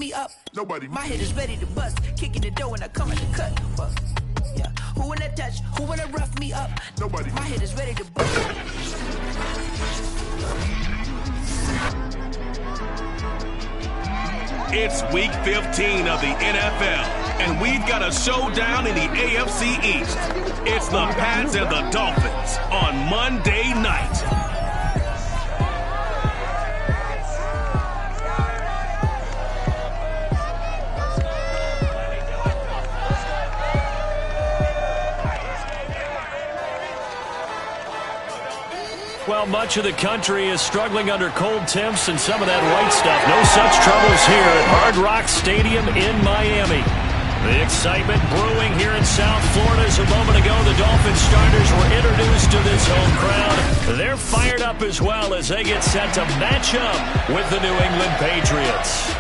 me up. Nobody. My head is ready to bust. Kicking the door when I come in the cut. Fuck. Yeah. Who wanna touch? Who wanna rough me up? Nobody. My head is ready to bust. It's week 15 of the NFL, and we've got a showdown in the AFC East. It's the Pats and the Dolphins on Monday night. Well, much of the country is struggling under cold temps and some of that white stuff. No such troubles here at Hard Rock Stadium in Miami. The excitement brewing here in South Florida. As a moment ago, the Dolphins starters were introduced to this home crowd. They're fired up as well as they get set to match up with the New England Patriots.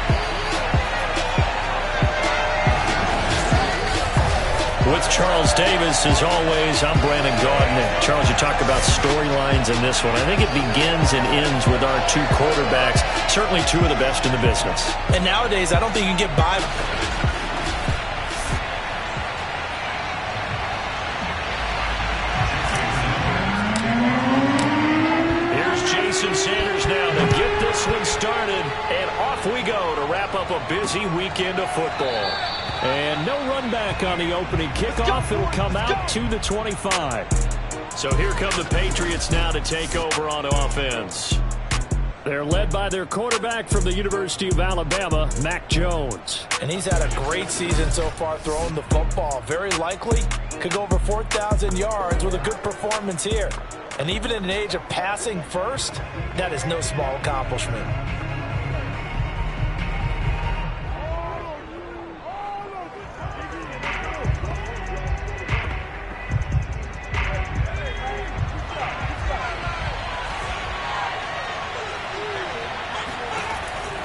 With Charles Davis, as always, I'm Brandon Gaudin. And Charles, you talk about storylines in this one. I think it begins and ends with our two quarterbacks, certainly two of the best in the business. And nowadays, I don't think you can get by. Here's Jason Sanders now to get this one started. And off we go to wrap up a busy weekend of football. And no run back on the opening kickoff. It'll come out to the 25. So here come the Patriots now to take over on offense. They're led by their quarterback from the University of Alabama, Mac Jones. And he's had a great season so far throwing the football. Very likely could go over 4,000 yards with a good performance here. And even in an age of passing first, that is no small accomplishment.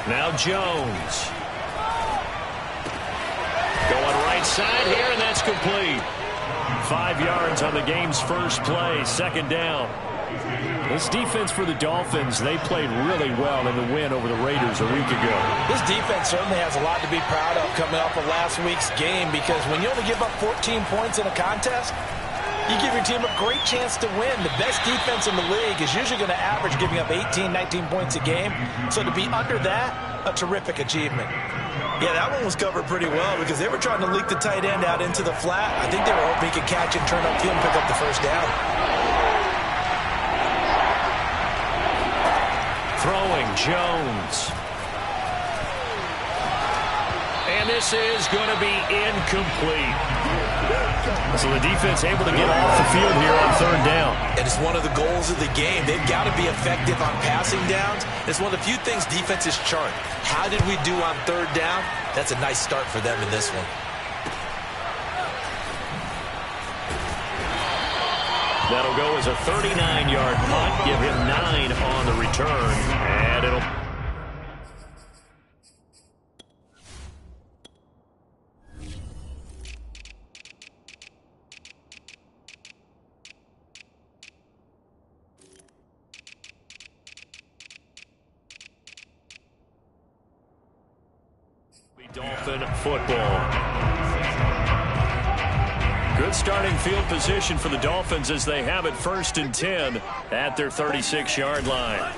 Now Jones. Going right side here, and that's complete. 5 yards on the game's first play, second down. This defense for the Dolphins, they played really well in the win over the Raiders a week ago. This defense certainly has a lot to be proud of coming off of last week's game, because when you only give up 14 points in a contest, you give your team a great chance to win. The best defense in the league is usually going to average giving up 18, 19 points a game. So to be under that, a terrific achievement. Yeah, that one was covered pretty well because they were trying to leak the tight end out into the flat. I think they were hoping he could catch it, turn upfield, and pick up the first down. Throwing Jones. And this is going to be incomplete. So the defense able to get off the field here on third down. And it's one of the goals of the game. They've got to be effective on passing downs. It's one of the few things defenses chart. How did we do on third down? That's a nice start for them in this one. That'll go as a 39-yard punt. Give him 9 on the return. And it'll... Dolphin football. Good starting field position for the Dolphins as they have it 1st and 10 at their 36-yard line.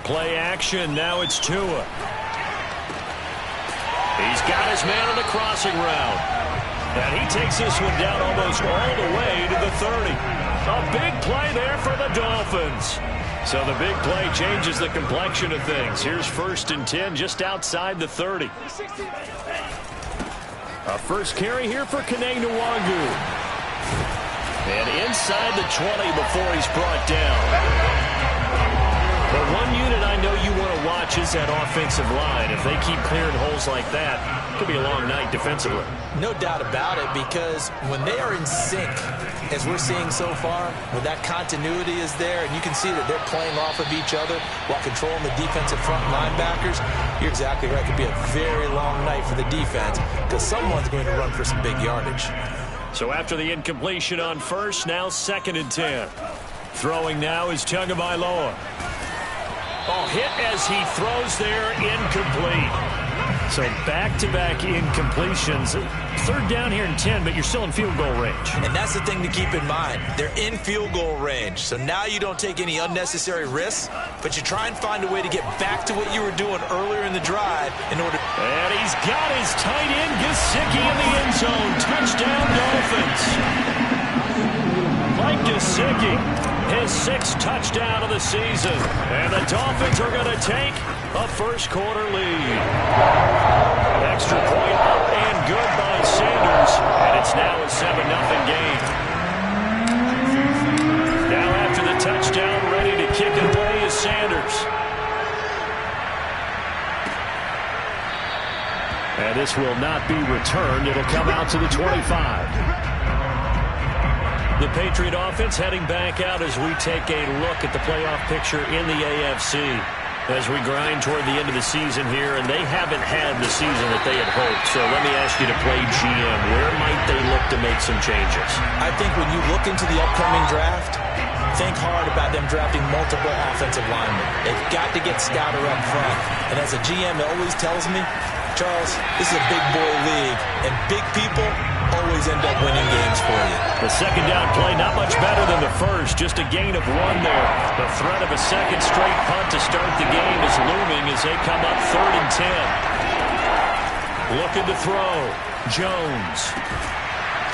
Play action. Now it's Tua. He's got his man on the crossing route. And he takes this one down almost all the way to the 30. A big play there for the Dolphins. So the big play changes the complexion of things. Here's 1st and 10 just outside the 30. A first carry here for Kene Nwangu. And inside the 20 before he's brought down. But one unit I know you want to watch is that offensive line. If they keep clearing holes like that, it could be a long night defensively. No doubt about it, because when they are in sync, as we're seeing so far, when that continuity is there, and you can see that they're playing off of each other while controlling the defensive front linebackers, you're exactly right. It could be a very long night for the defense because someone's going to run for some big yardage. So after the incompletion on first, now 2nd and 10. Throwing now is Tagovailoa. Oh, hit as he throws there, incomplete. So back-to-back incompletions. Third down here and 10, but you're still in field goal range. And that's the thing to keep in mind. They're in field goal range. So now you don't take any unnecessary risks, but you try and find a way to get back to what you were doing earlier in the drive in order. And he's got his tight end, Gesicki, in the end zone. Touchdown, Dolphins. Mike Gesicki, his 6th touchdown of the season. And the Dolphins are going to take a first-quarter lead. Extra point up and good by Sanders. And it's now a 7-0 game. Now after the touchdown, ready to kick it away is Sanders. And this will not be returned. It'll come out to the 25. The Patriot offense heading back out as we take a look at the playoff picture in the AFC. As we grind toward the end of the season here, and they haven't had the season that they had hoped. So let me ask you to play GM. Where might they look to make some changes? I think when you look into the upcoming draft, think hard about them drafting multiple offensive linemen. They've got to get stouter up front. And as a GM, it always tells me, Charles, this is a big boy league, and big people always end up winning games for you. The second down play, not much better than the first, just a gain of 1 there. The threat of a second straight punt to start the game is looming as they come up 3rd and 10. Looking to throw. Jones.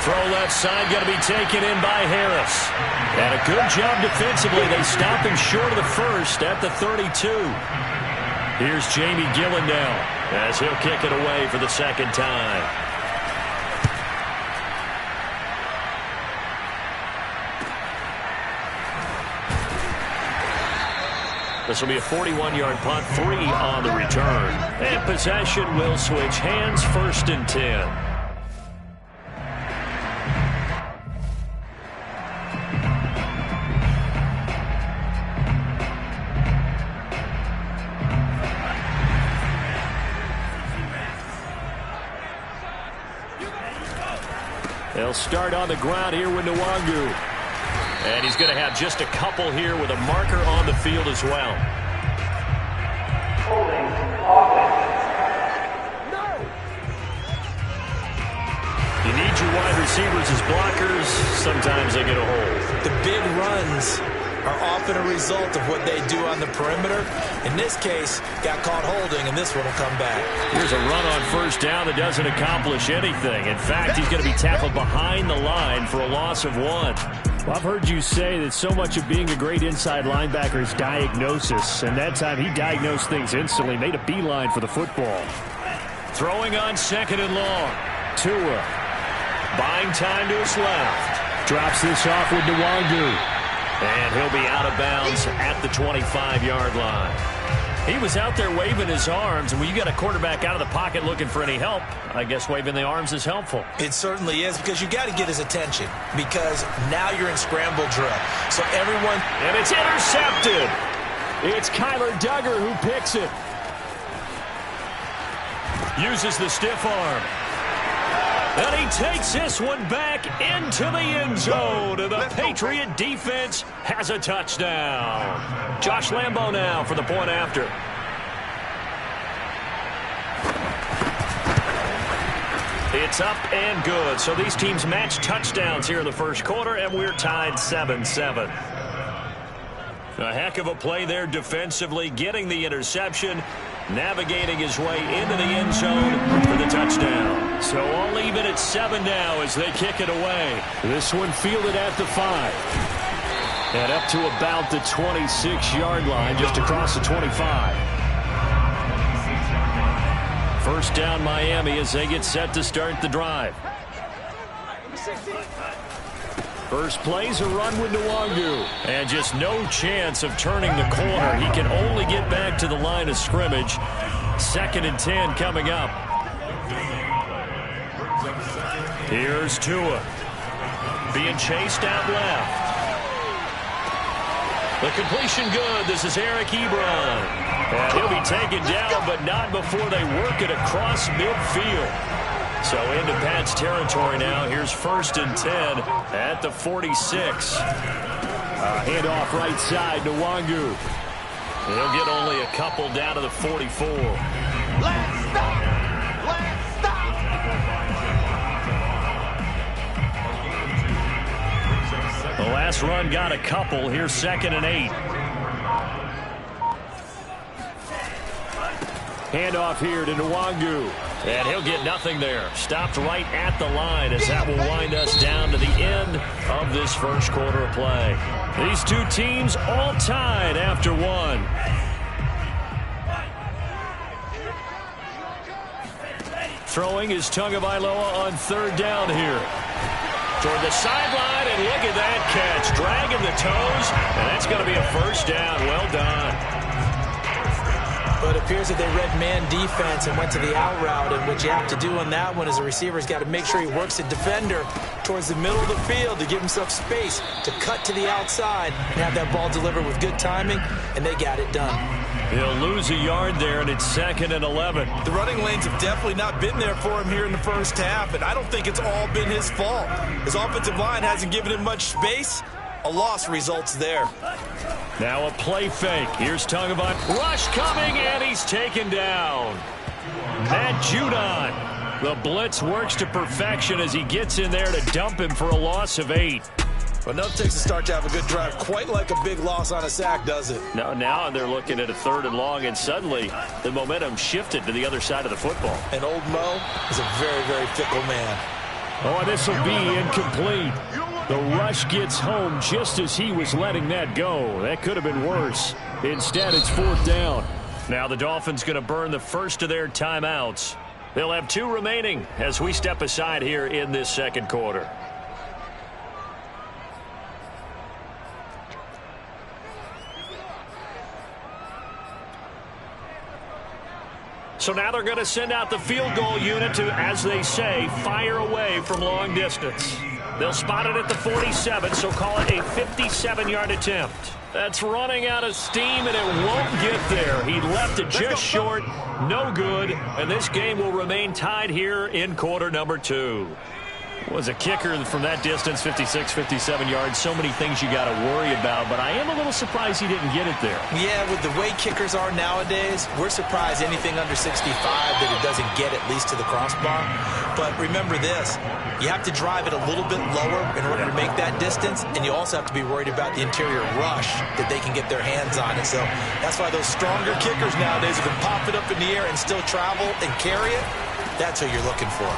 Throw left side, going to be taken in by Harris. And a good job defensively. They stop him short of the first at the 32. Here's Jamie Gillen now as he'll kick it away for the second time. This will be a 41-yard punt, 3 on the return. And possession will switch hands, 1st and 10. They'll start on the ground here with Nwangu. And he's going to have just a couple here with a marker on the field as well. You need your wide receivers as blockers. Sometimes they get a hold. The big runs are often a result of what they do on the perimeter. In this case, got caught holding, and this one will come back. Here's a run on 1st down that doesn't accomplish anything. In fact, he's going to be tackled behind the line for a loss of 1. Well, I've heard you say that so much of being a great inside linebacker is diagnosis, and that time he diagnosed things instantly, made a beeline for the football. Throwing on 2nd and long. Tua buying time to his left. Drops this off with Nwangu. And he'll be out of bounds at the 25-yard line. He was out there waving his arms, and when you got a quarterback out of the pocket looking for any help, I guess waving the arms is helpful. It certainly is, because you got to get his attention, because now you're in scramble drill. So everyone... And it's intercepted. It's Kyler Duggar who picks it. Uses the stiff arm. And he takes this one back into the end zone. And the Patriot defense has a touchdown. Josh Lambo now for the point after. It's up and good. So these teams match touchdowns here in the first quarter, and we're tied 7-7. A heck of a play there defensively, getting the interception, navigating his way into the end zone for the touchdown. So all even at 7 now as they kick it away. This one fielded at the 5. And up to about the 26-yard line, just across the 25. First down Miami as they get set to start the drive. First play's a run with Nwangu. And just no chance of turning the corner. He can only get back to the line of scrimmage. 2nd and 10 coming up. Here's Tua. Being chased out left. The completion good. This is Eric Ebron. And he'll be taken down, but not before they work it across midfield. So into Pat's territory now. Here's 1st and 10 at the 46. Handoff right side to Nwangu. He'll get only a couple down to the 44. last run got a couple. Here's 2nd and 8. Handoff here to Nwangu. And he'll get nothing there. Stopped right at the line as that will wind us down to the end of this first quarter of play. These two teams all tied after one. Throwing is Tagovailoa on 3rd down here. Toward the sideline, and look at that catch. Dragging the toes, and that's going to be a first down. Well done. But it appears that they read man defense and went to the out route, and what you have to do on that one is the receiver's got to make sure he works the defender towards the middle of the field to give himself space to cut to the outside and have that ball delivered with good timing, and they got it done. He'll lose a yard there, and it's 2nd and 11. The running lanes have definitely not been there for him here in the first half, and I don't think it's all been his fault. His offensive line hasn't given him much space. A loss results there. Now a play fake. Here's Tagovailoa. Rush coming, and he's taken down. Matt Judon. The blitz works to perfection as he gets in there to dump him for a loss of 8. Well, enough takes to start to have a good drive. Quite like a big loss on a sack, does it? Now they're looking at a 3rd and long, and suddenly the momentum shifted to the other side of the football. And old Mo is a very, very fickle man. Oh, this will be incomplete. The rush gets home just as he was letting that go. That could have been worse. Instead, it's 4th down. Now the Dolphins going to burn the first of their timeouts. They'll have 2 remaining as we step aside here in this second quarter. So now they're going to send out the field goal unit to, as they say, fire away from long distance. They'll spot it at the 47, so call it a 57-yard attempt. That's running out of steam, and it won't get there. He left it just short, no good, and this game will remain tied here in quarter number 2. Was a kicker from that distance, 56, 57 yards. So many things you got to worry about, but I am a little surprised he didn't get it there. Yeah, with the way kickers are nowadays, we're surprised anything under 65 that it doesn't get at least to the crossbar. But remember this, you have to drive it a little bit lower in order to make that distance, and you also have to be worried about the interior rush that they can get their hands on it. So that's why those stronger kickers nowadays who can pop it up in the air and still travel and carry it, that's what you're looking for.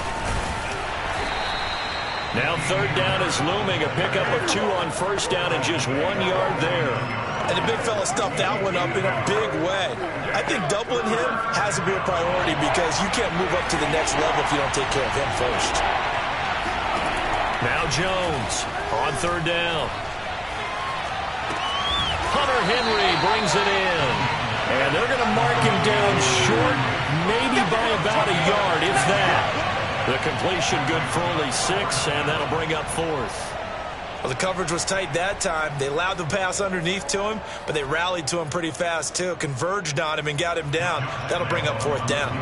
Now 3rd down is looming. A pickup of 2 on 1st down and just 1 yard there. And the big fella stuffed that one up in a big way. I think doubling him has to be a priority because you can't move up to the next level if you don't take care of him first. Now Jones on 3rd down. Hunter Henry brings it in. And they're going to mark him down short, maybe by about a yard, if that. The completion good for only 6, and that'll bring up 4th. Well, the coverage was tight that time. They allowed the pass underneath to him, but they rallied to him pretty fast, too. Converged on him and got him down. That'll bring up 4th down.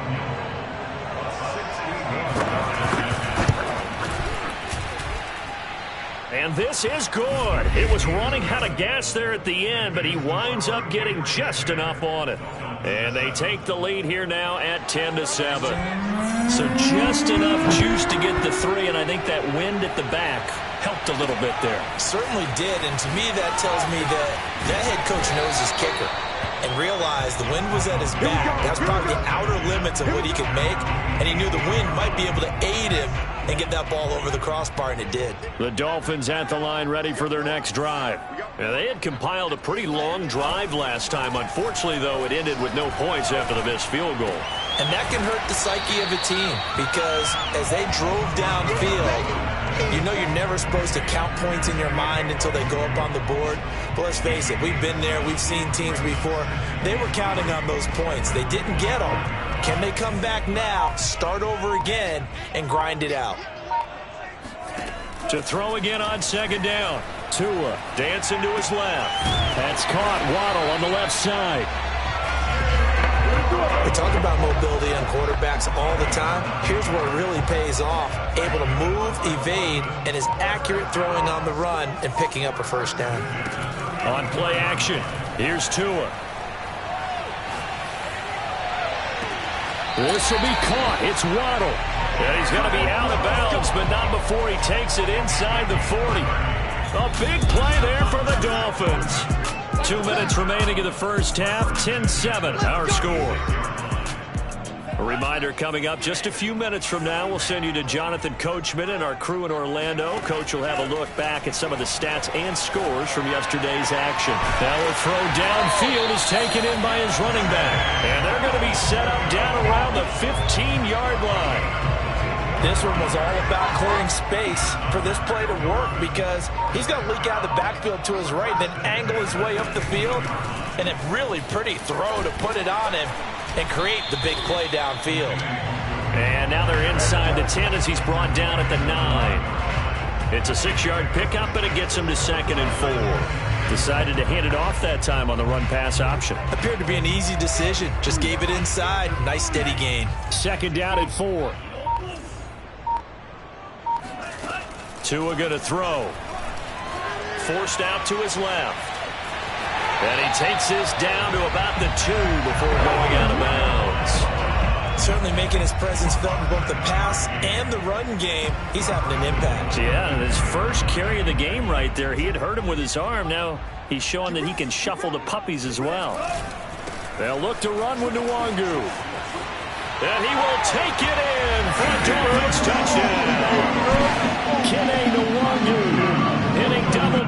And this is good. It was running out of gas there at the end, but he winds up getting just enough on it. And they take the lead here now at 10-7. So just enough juice to get the 3, and I think that wind at the back helped a little bit there. Certainly did, and to me that tells me that that head coach knows his kicker and realized the wind was at his back. That's probably the outer limits of what he could make, and he knew the wind might be able to aid him and get that ball over the crossbar, and it did. The Dolphins at the line ready for their next drive. Now, they had compiled a pretty long drive last time. Unfortunately, though, it ended with no points after the missed field goal. And that can hurt the psyche of a team because as they drove downfield, you know you're never supposed to count points in your mind until they go up on the board. But let's face it, we've been there. We've seen teams before. They were counting on those points. They didn't get them. Can they come back now, start over again, and grind it out? To throw again on 2nd down. Tua dancing to his left. That's caught. Waddle on the left side. We talk about mobility on quarterbacks all the time. Here's where it really pays off. Able to move, evade, and is accurate throwing on the run and picking up a 1st down. On play action, here's Tua. This will be caught. It's Waddle. And he's going to be out of bounds, but not before he takes it inside the 40. A big play there for the Dolphins. 2 minutes remaining in the first half. 10-7, our score. A reminder coming up just a few minutes from now. We'll send you to Jonathan Coachman and our crew in Orlando. Coach will have a look back at some of the stats and scores from yesterday's action. Now a throw downfield is taken in by his running back. And they're going to be set up down around the 15-yard line. This one was all about clearing space for this play to work because he's going to leak out of the backfield to his right, then angle his way up the field. And a really pretty throw to put it on him and create the big play downfield. And now they're inside the 10 as he's brought down at the 9. It's a 6-yard pickup, but it gets him to 2nd and 4. Decided to hand it off that time on the run-pass option. Appeared to be an easy decision. Just gave it inside. Nice steady gain. 2nd down at 4. Tua going to throw. Forced out to his left. And he takes this down to about the 2 before going out of bounds. Certainly making his presence felt in both the pass and the run game. He's having an impact. Yeah, and his first carry of the game right there. He had hurt him with his arm. Now he's showing that he can shuffle the puppies as well. They'll look to run with Nwangu. And he will take it in for a Dolphins touchdown. Kene Nwangu hitting double.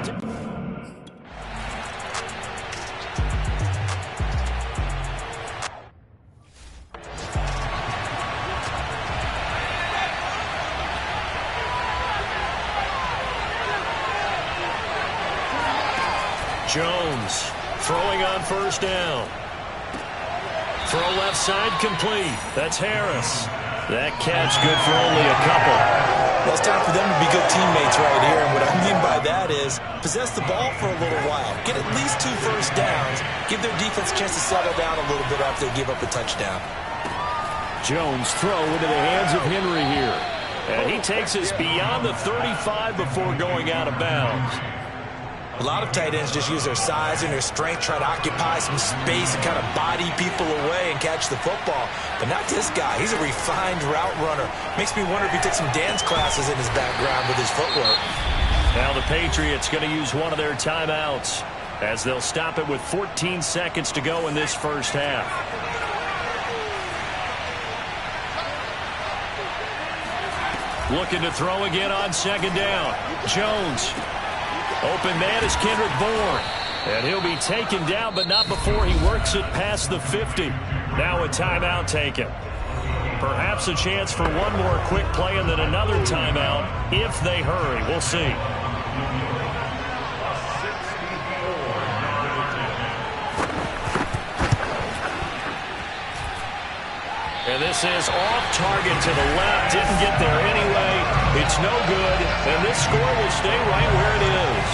Jones throwing on first down. Throw left side complete. That's Harris. That catch good for only a couple. Well, it's time for them to be good teammates right here. And what I mean by that is possess the ball for a little while. Get at least 2 first downs. Give their defense a chance to settle down a little bit after they give up a touchdown. Jones throw into the hands of Henry here. And he takes us beyond the 35 before going out of bounds. A lot of tight ends just use their size and their strength, try to occupy some space and kind of body people away and catch the football. But not this guy. He's a refined route runner. Makes me wonder if he took some dance classes in his background with his footwork. Now the Patriots going to use one of their timeouts as they'll stop it with 14 seconds to go in this first half. Looking to throw again on 2nd down. Jones. Open man is Kendrick Bourne. And he'll be taken down, but not before he works it past the 50. Now a timeout taken. Perhaps a chance for one more quick play and then another timeout if they hurry. We'll see. And this is off target to the left. Didn't get there anyway. It's no good. And this score will stay right where it is.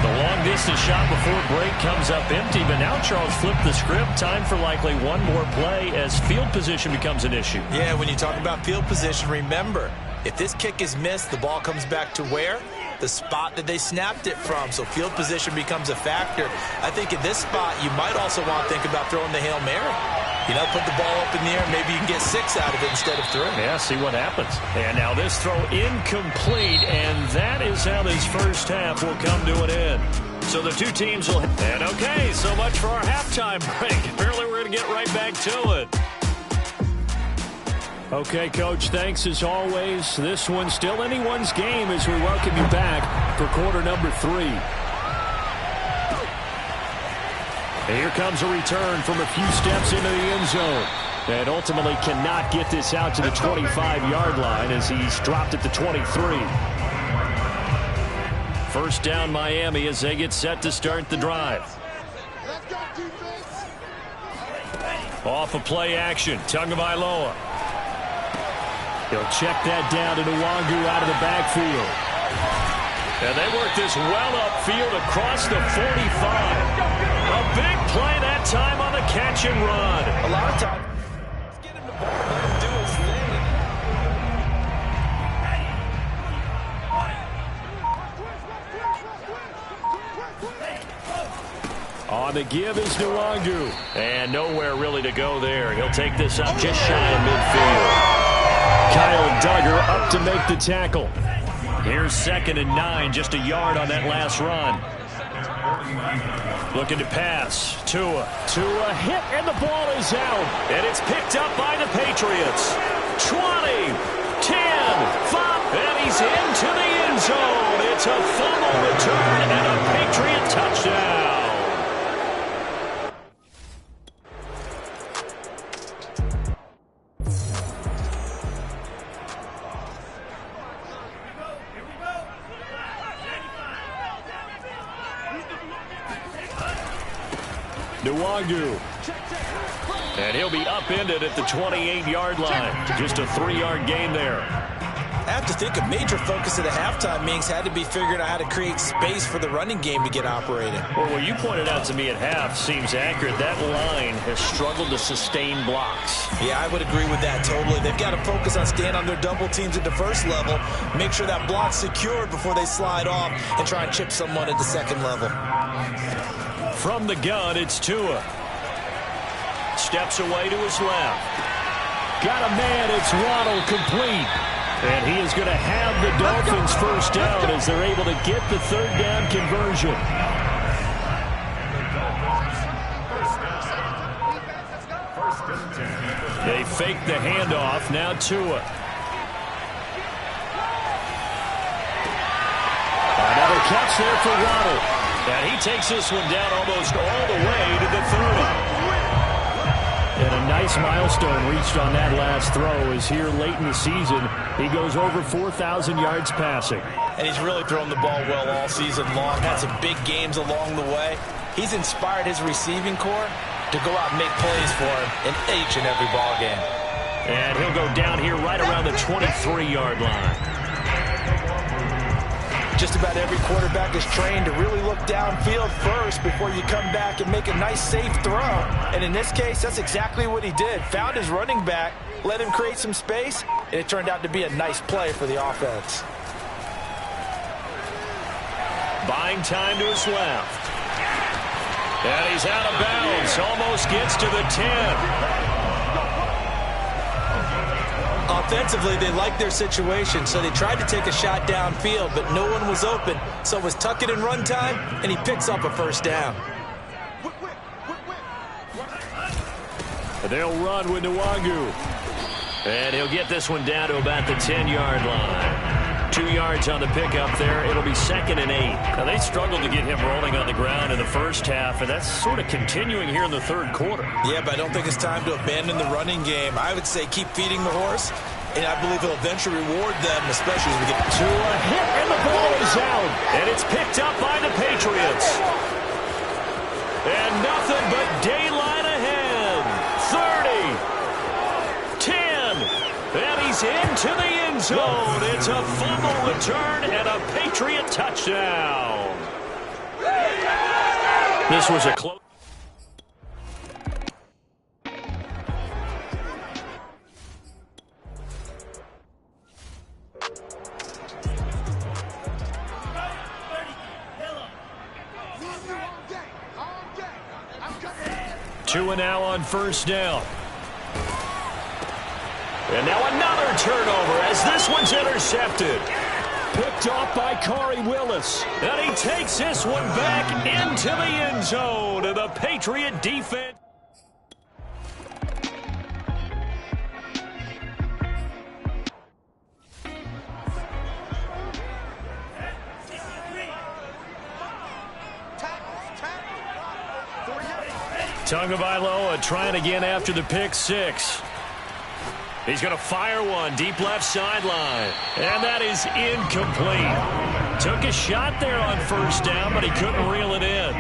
The long-distance shot before break comes up empty. But now Charles flipped the script. Time for likely one more play as field position becomes an issue. Yeah, when you talk about field position, remember, if this kick is missed, the ball comes back to where? The spot that they snapped it from. So field position becomes a factor. I think in this spot, you might also want to think about throwing the Hail Mary. You know, put the ball up in the air. Maybe you can get 6 out of it instead of 3. Yeah, see what happens. And now this throw incomplete, and that is how this first half will come to an end. So the two teams will... And okay, so much for our halftime break. Apparently we're going to get right back to it. Okay, Coach, thanks as always. This one's still anyone's game as we welcome you back for quarter number 3. And here comes a return from a few steps into the end zone. And ultimately cannot get this out to the 25-yard line as he's dropped at the 23. First down Miami as they get set to start the drive. Off of play action, Tagovailoa. He'll check that down to Nwangu out of the backfield. And they work this well upfield across the 45. A big play that time on the catch and run. A lot of time. Let's get him the ball. Let him do his thing. On the give is Nwangu. And nowhere really to go there. He'll take this up just shy of midfield. Kyle Duggar up to make the tackle. Here's 2nd and 9, just a yard on that last run. Looking to pass. Tua hit, and the ball is out. And it's picked up by the Patriots. 20, 10, 5, and he's into the end zone. It's a fumble return and a Patriot touchdown. Nwangu. And he'll be upended at the 28-yard line. Just a 3-yard gain there. I have to think a major focus of the halftime meetings had to be figuring out how to create space for the running game to get operating. Well, what you pointed out to me at half seems accurate. That line has struggled to sustain blocks. Yeah, I would agree with that totally. They've got to focus on staying on their double teams at the first level, make sure that block's secured before they slide off, and try and chip someone at the second level. From the gun, it's Tua. Steps away to his left. Got a man, it's Waddle, complete. And he is going to have the Dolphins first down as they're able to get the 3rd down conversion. They fake the handoff, now Tua. Another catch there for Waddle. And he takes this one down almost all the way to the 30. And a nice milestone reached on that last throw as here late in the season, he goes over 4,000 yards passing. And he's really thrown the ball well all season long. Had some big games along the way. He's inspired his receiving corps to go out and make plays for him in each and every ball game. And he'll go down here right around the 23-yard line. Just about every quarterback is trained to really look downfield first before you come back and make a nice, safe throw. And in this case, that's exactly what he did. Found his running back, let him create some space, and it turned out to be a nice play for the offense. Buying time to his left. And he's out of bounds. Almost gets to the 10. Offensively, they liked their situation, so they tried to take a shot downfield, but no one was open. So it was tuck it and run time, and he picks up a first down. They'll run with Nwangu. And he'll get this one down to about the 10-yard line. 2 yards on the pickup there. It'll be 2nd and 8. Now, they struggled to get him rolling on the ground in the first half, and that's sort of continuing here in the 3rd quarter. Yeah, but I don't think it's time to abandon the running game. I would say keep feeding the horse, and I believe it'll eventually reward them, especially as we get to a hit, and the ball is out. And it's picked up by the Patriots. And nothing but daylight ahead. 30, 10, and he's into the end zone. It's a fumble return and a Patriot touchdown. This was a close. Tua now on first down. And now another turnover as this one's intercepted. Picked off by Corey Willis. And he takes this one back into the end zone. And the Patriot defense. Tagovailoa trying again after the pick six. He's going to fire one deep left sideline. And that is incomplete. Took a shot there on first down, but he couldn't reel it in.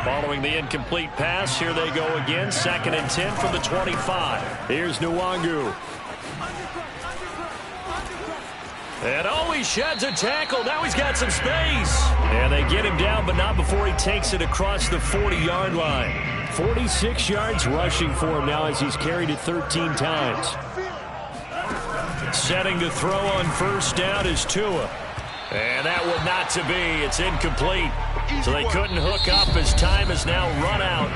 Following the incomplete pass, here they go again. 2nd and 10 from the 25. Here's Nwangu. And oh, he sheds a tackle. Now he's got some space. And they get him down, but not before he takes it across the 40-yard line. 46 yards rushing for him now as he's carried it 13 times. Setting to throw on first down is Tua. And that one not to be. It's incomplete. So they couldn't hook up as time is now run out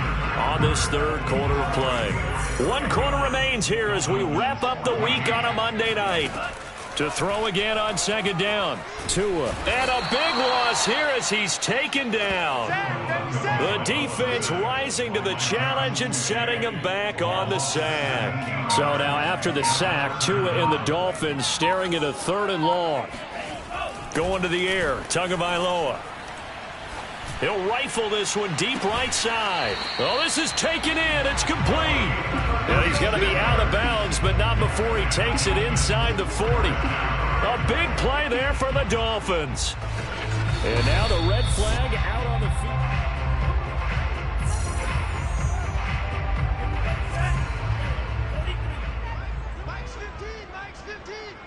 on this 3rd quarter of play. 1 quarter remains here as we wrap up the week on a Monday night. To throw again on second down. Tua. And a big loss here as he's taken down. The defense rising to the challenge and setting him back on the sack. So now after the sack, Tua and the Dolphins staring at a 3rd and long. Going to the air, Tagovailoa. He'll rifle this one deep right side. Oh, this is taken in. It's complete. And he's going to be out of bounds, but not before he takes it inside the 40. A big play there for the Dolphins. And now the red flag out on the field.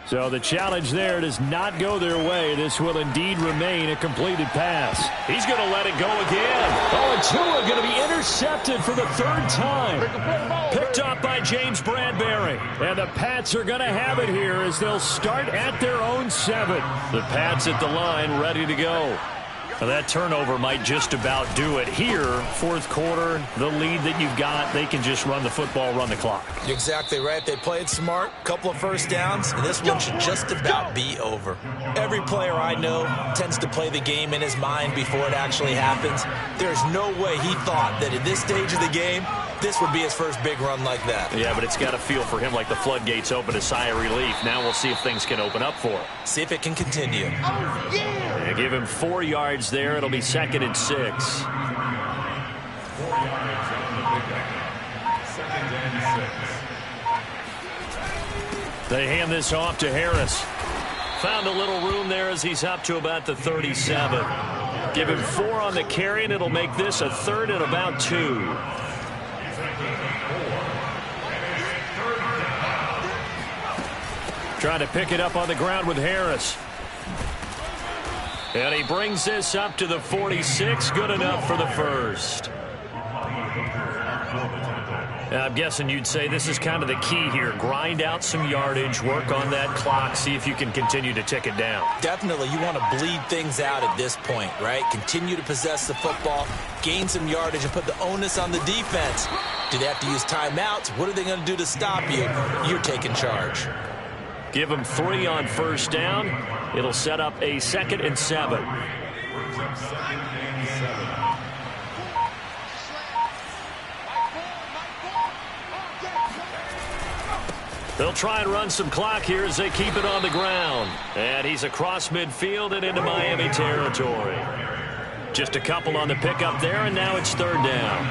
So the challenge there does not go their way. This will indeed remain a completed pass. He's going to let it go again. Oh, and Tua going to be intercepted for the 3rd time. Picked up by James Bradbury. And the Pats are going to have it here as they'll start at their own 7. The Pats at the line ready to go. Well, that turnover might just about do it here. 4th quarter, the lead that you've got, they can just run the football, run the clock. You're exactly right. They played smart, couple of first downs, and this one should just about be over. Every player I know tends to play the game in his mind before it actually happens. There's no way he thought that at this stage of the game, this would be his first big run like that. Yeah, but it's got to feel for him like the floodgates open, a sigh of relief. Now we'll see if things can open up for him. See if it can continue. Oh, yeah! They give him 4 yards there. It'll be 2nd and 6. They hand this off to Harris. Found a little room there as he's up to about the 37. Give him 4 on the carry, and it'll make this a 3rd and about 2. Trying to pick it up on the ground with Harris. And he brings this up to the 46. Good enough for the first. I'm guessing you'd say this is kind of the key here. Grind out some yardage, work on that clock, see if you can continue to tick it down. Definitely, you want to bleed things out at this point, right? Continue to possess the football, gain some yardage, and put the onus on the defense. Do they have to use timeouts? What are they going to do to stop you? You're taking charge. Give them 3 on first down. It'll set up a 2nd and 7. They'll try and run some clock here as they keep it on the ground. And he's across midfield and into Miami territory. Just a couple on the pickup there, and now it's 3rd down.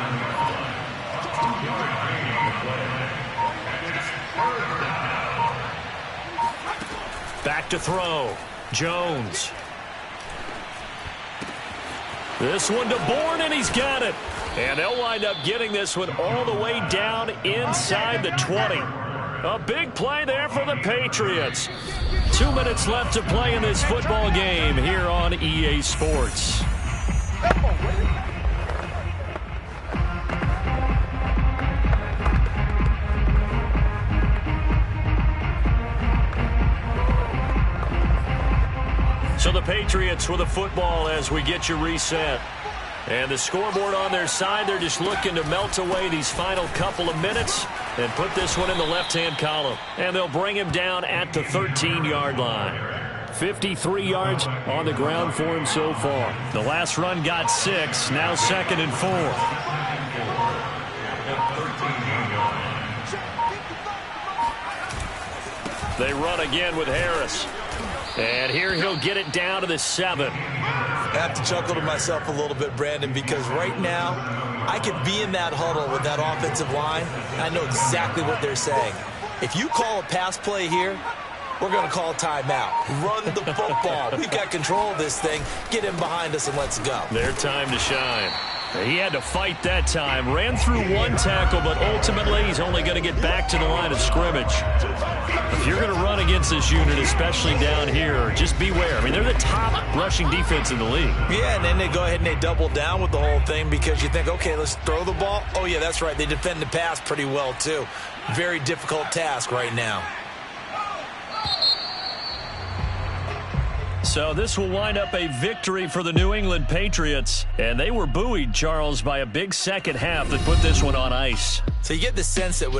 Back to throw. Jones. This one to Bourne, and he's got it. And they'll wind up getting this one all the way down inside the 20. A big play there for the Patriots. 2 minutes left to play in this football game here on EA Sports. So the Patriots with a football as we get you reset. And the scoreboard on their side, they're just looking to melt away these final couple of minutes and put this one in the left-hand column. And they'll bring him down at the 13-yard line. 53 yards on the ground for him so far. The last run got 6, now 2nd and 4. They run again with Harris. And here he'll get it down to the 7. I have to chuckle to myself a little bit, Brandon, because right now I could be in that huddle with that offensive line. I know exactly what they're saying. If you call a pass play here, we're going to call a timeout. Run the football. We've got control of this thing. Get him behind us and let's go. Their time to shine. He had to fight that time. Ran through 1 tackle, but ultimately he's only going to get back to the line of scrimmage. If you're going to run against this unit, especially down here, just beware. I mean, they're the top rushing defense in the league. Yeah, and then they go ahead and they double down with the whole thing because you think, okay, let's throw the ball. Oh, yeah, that's right. They defend the pass pretty well, too. Very difficult task right now. So this will wind up a victory for the New England Patriots. And they were buoyed, Charles, by a big second half that put this one on ice. So you get the sense that